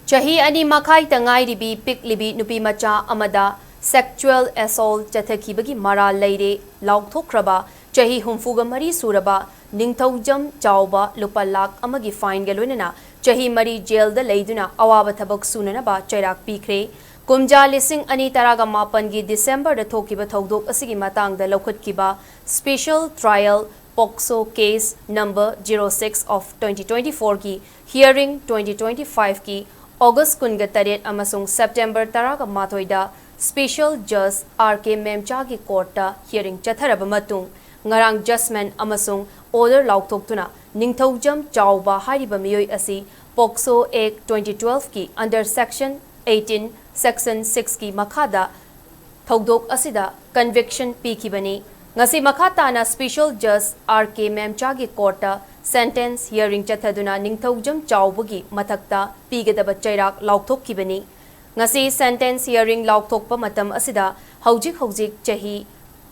Chahi ani makai tangai ribi pik libi nupi macha amada sexual assault chathakibagi mara leire laukthokraba chahi humfuga mari suraba ningthaujam chawba lupa lakh amagi fine ga loinana chahi mari jail da leiduna awaba thabak sunana ba chairak pikre kumja lising ani taraga mapan gi December da thokiba thodok asigi matang da lokhatkiba special trial POCSO case number 06 of 2024 ki hearing 2025 ki August kunga taret amasung September taraga mathoida Special Judge R.K. Memcha ki court ta hearing chatharaba matung ngarang judgment amasung order laukthokuna ningthaujam chawba hariba miyoi asi POCSO Act 2012 ki under section 18 section 6 ki makhada thodok asida conviction pikibani ngasi makhatana Special Judge R.K. Memcha ki court ta sentence hearing chathaduna ningthaujam chawbagi mathakta pigadaba chairak laukthokibani ngasi sentence hearing laukthokpa matam asida hojik chahi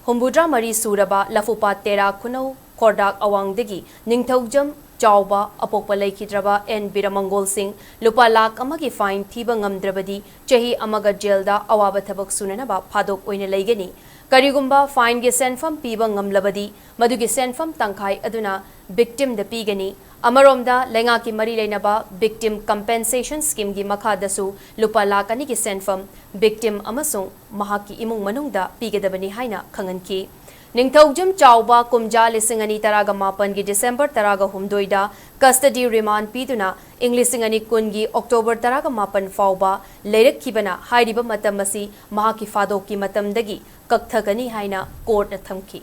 humbudra mari suraba lafupa tera khunau khordak awangdagi ningthaujam chawba apokpa laikhidraba N Biramangol Singh lupa lakh amagi fine thiba ngamdrabadi chahi amaga jail da awaba thabak sunanaba phadok oina leigani karigumba fine ge senfam piba ngamlabadi madugi senfam tangkhai aduna victim da pigani amaromda lenga ki mari leinaba victim compensation scheme gi makhadasu lupa lakh ani ki senfam victim amasung mahaki imung manungda pigadabani haina khanganki ningthaujam chawba kumja lising ani taraga mapan gi December taraga humdoida custody remand piduna English ani kun gi October taraga mapan fauba leirak khibana hairiba matam asi mahaki fadok ki matam dagi kakthagani haina court na thamki